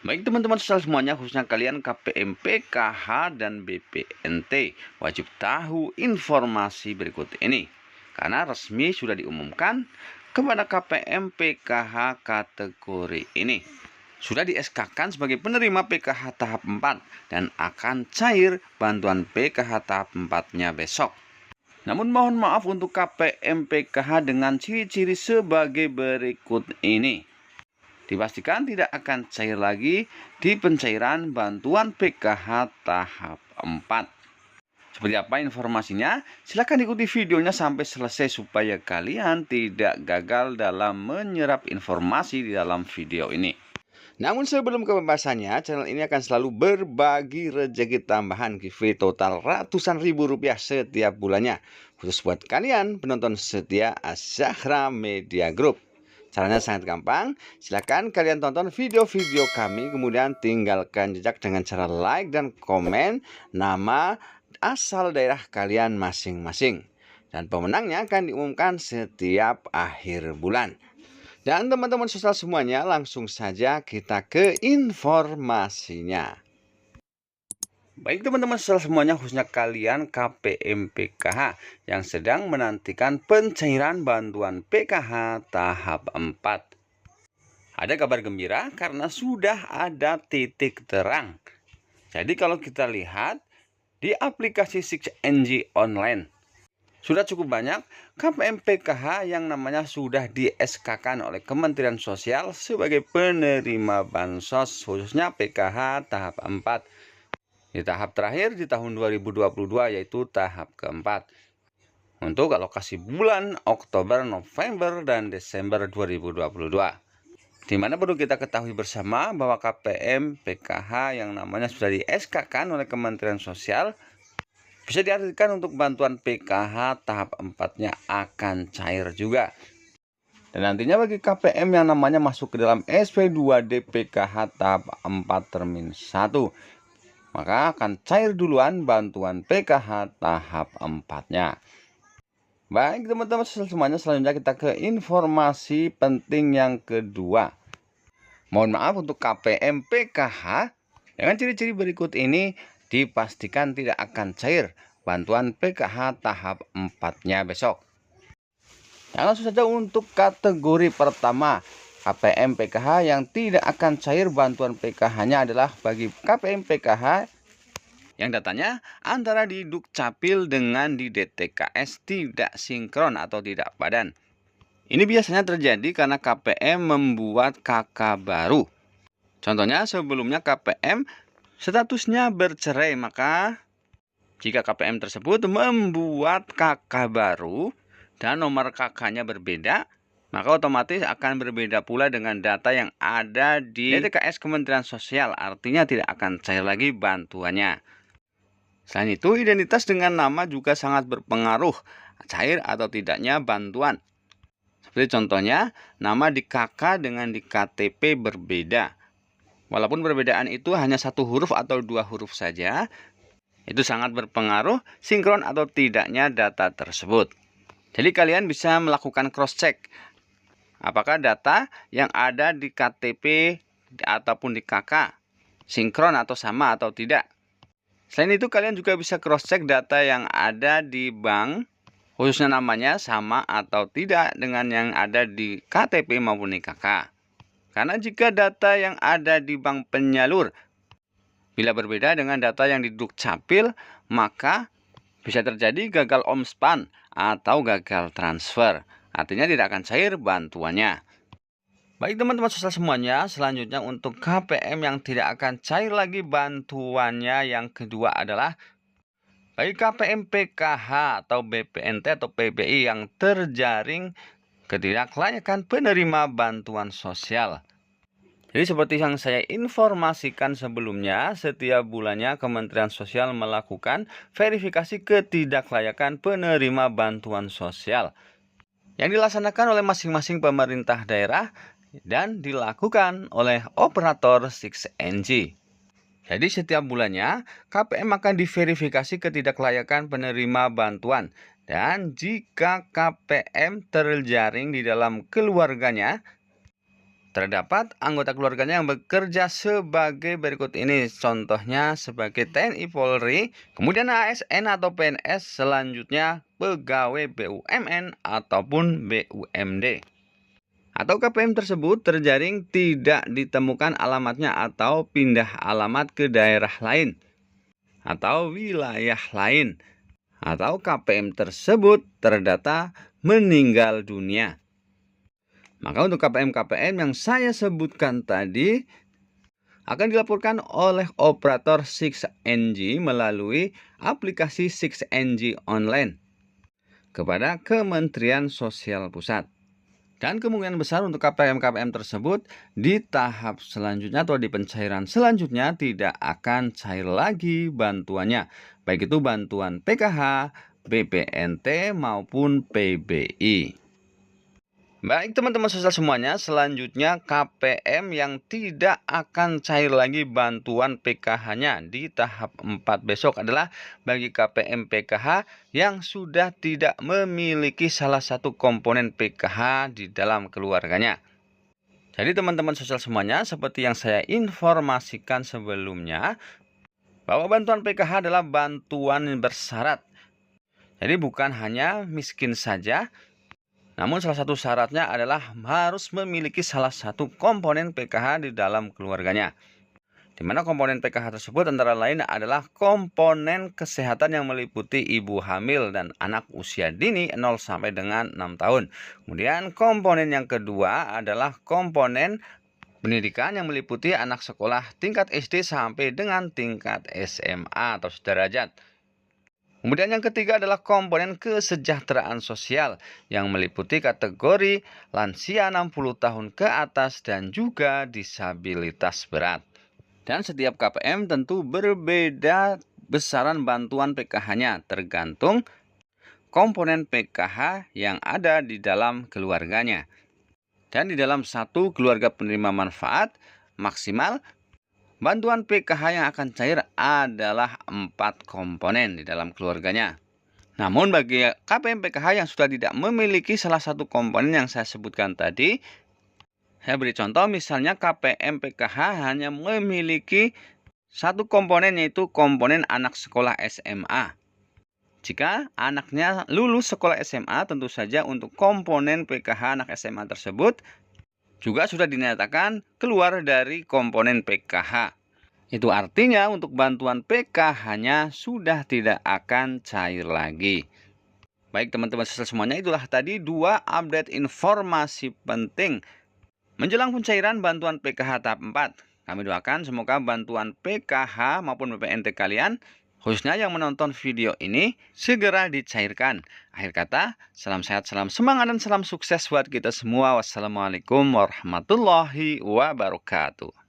Baik teman-teman sosial semuanya, khususnya kalian KPM, PKH, dan BPNT, wajib tahu informasi berikut ini. Karena resmi sudah diumumkan kepada KPM, PKH kategori ini. Sudah di SK-kan sebagai penerima PKH tahap 4 dan akan cair bantuan PKH tahap 4-nya besok. Namun mohon maaf untuk KPM PKH dengan ciri-ciri sebagai berikut ini. Dipastikan tidak akan cair lagi di pencairan bantuan PKH tahap 4. Seperti apa informasinya? Silahkan ikuti videonya sampai selesai supaya kalian tidak gagal dalam menyerap informasi di dalam video ini. Namun sebelum ke pembahasannya, channel ini akan selalu berbagi rezeki tambahan giveaway total ratusan ribu rupiah setiap bulannya. Khusus buat kalian penonton setia Az-Zahra Media Group. Caranya sangat gampang, silahkan kalian tonton video-video kami, kemudian tinggalkan jejak dengan cara like dan komen nama asal daerah kalian masing-masing. Dan pemenangnya akan diumumkan setiap akhir bulan. Dan teman-teman sosial semuanya, langsung saja kita ke informasinya. Baik teman-teman sosial semuanya, khususnya kalian KPM PKH yang sedang menantikan pencairan bantuan PKH tahap 4. Ada kabar gembira karena sudah ada titik terang. Jadi kalau kita lihat di aplikasi 6NG online, sudah cukup banyak KPM PKH yang namanya sudah di SK-kan oleh Kementerian Sosial sebagai penerima bansos, khususnya PKH tahap 4. Di tahap terakhir di tahun 2022 yaitu tahap keempat. Untuk alokasi bulan Oktober, November, dan Desember 2022. Di mana perlu kita ketahui bersama bahwa KPM PKH yang namanya sudah di SK-kan oleh Kementerian Sosial bisa diartikan untuk bantuan PKH tahap 4-nya akan cair juga. Dan nantinya bagi KPM yang namanya masuk ke dalam SP2D PKH tahap 4 termin 1, maka akan cair duluan bantuan PKH tahap 4-nya. Baik teman-teman semuanya, selanjutnya kita ke informasi penting yang kedua. Mohon maaf untuk KPM PKH dengan ciri-ciri berikut ini dipastikan tidak akan cair bantuan PKH tahap 4-nya besok. Yang langsung saja untuk kategori pertama, KPM PKH yang tidak akan cair bantuan PKH-nya adalah bagi KPM PKH yang datanya antara di Dukcapil dengan di DTKS tidak sinkron atau tidak padan. Ini biasanya terjadi karena KPM membuat KK baru. Contohnya sebelumnya KPM statusnya bercerai, maka jika KPM tersebut membuat KK baru dan nomor KK-nya berbeda, maka otomatis akan berbeda pula dengan data yang ada di DTKS Kementerian Sosial, artinya tidak akan cair lagi bantuannya. Selain itu, identitas dengan nama juga sangat berpengaruh cair atau tidaknya bantuan. Seperti contohnya, nama di KK dengan di KTP berbeda. Walaupun perbedaan itu hanya satu huruf atau dua huruf saja, itu sangat berpengaruh sinkron atau tidaknya data tersebut. Jadi kalian bisa melakukan cross-check apakah data yang ada di KTP ataupun di KK sinkron atau sama atau tidak. Selain itu kalian juga bisa cross-check data yang ada di bank, khususnya namanya sama atau tidak dengan yang ada di KTP maupun di KK. Karena jika data yang ada di bank penyalur bila berbeda dengan data yang di Dukcapil, maka bisa terjadi gagal omspan atau gagal transfer. Artinya tidak akan cair bantuannya. Baik teman-teman sosial semuanya, selanjutnya untuk KPM yang tidak akan cair lagi bantuannya yang kedua adalah bagi KPM PKH atau BPNT atau PBI yang terjaring ketidaklayakan penerima bantuan sosial. Jadi seperti yang saya informasikan sebelumnya, setiap bulannya Kementerian Sosial melakukan verifikasi ketidaklayakan penerima bantuan sosial yang dilaksanakan oleh masing-masing pemerintah daerah dan dilakukan oleh operator 6NG. Jadi setiap bulannya KPM akan diverifikasi ketidaklayakan penerima bantuan. Dan jika KPM terjaring di dalam keluarganya Terdapat anggota keluarganya yang bekerja sebagai berikut ini. Contohnya sebagai TNI Polri, kemudian ASN atau PNS, selanjutnya pegawai BUMN ataupun BUMD. Atau KPM tersebut terjaring tidak ditemukan alamatnya atau pindah alamat ke daerah lain atau wilayah lain, atau KPM tersebut terdata meninggal dunia. Maka untuk KPM-KPM yang saya sebutkan tadi akan dilaporkan oleh operator 6NG melalui aplikasi 6NG online kepada Kementerian Sosial Pusat. Dan kemungkinan besar untuk KPM-KPM tersebut di tahap selanjutnya atau di pencairan selanjutnya tidak akan cair lagi bantuannya, baik itu bantuan PKH, BPNT maupun PBI. Baik teman-teman sosial semuanya, selanjutnya KPM yang tidak akan cair lagi bantuan PKH-nya di tahap 4 besok adalah bagi KPM PKH yang sudah tidak memiliki salah satu komponen PKH di dalam keluarganya. Jadi teman-teman sosial semuanya, seperti yang saya informasikan sebelumnya, bahwa bantuan PKH adalah bantuan bersyarat. Jadi bukan hanya miskin saja, namun salah satu syaratnya adalah harus memiliki salah satu komponen PKH di dalam keluarganya. Di mana komponen PKH tersebut antara lain adalah komponen kesehatan yang meliputi ibu hamil dan anak usia dini 0 sampai dengan 6 tahun. Kemudian komponen yang kedua adalah komponen pendidikan yang meliputi anak sekolah tingkat SD sampai dengan tingkat SMA atau sederajat. Kemudian yang ketiga adalah komponen kesejahteraan sosial yang meliputi kategori lansia 60 tahun ke atas dan juga disabilitas berat. Dan setiap KPM tentu berbeda besaran bantuan PKH-nya tergantung komponen PKH yang ada di dalam keluarganya. Dan di dalam satu keluarga penerima manfaat maksimal bantuan PKH yang akan cair adalah 4 komponen di dalam keluarganya. Namun bagi KPM PKH yang sudah tidak memiliki salah satu komponen yang saya sebutkan tadi, saya beri contoh misalnya KPM PKH hanya memiliki satu komponen, yaitu komponen anak sekolah SMA. Jika anaknya lulus sekolah SMA, tentu saja untuk komponen PKH anak SMA tersebut juga sudah dinyatakan keluar dari komponen PKH. Itu artinya untuk bantuan PKH-nya sudah tidak akan cair lagi. Baik teman-teman semuanya, itulah tadi 2 update informasi penting menjelang pencairan bantuan PKH tahap 4. Kami doakan semoga bantuan PKH maupun BPNT kalian, khususnya yang menonton video ini, segera dicairkan. Akhir kata, salam sehat, salam semangat, dan salam sukses buat kita semua. Wassalamualaikum warahmatullahi wabarakatuh.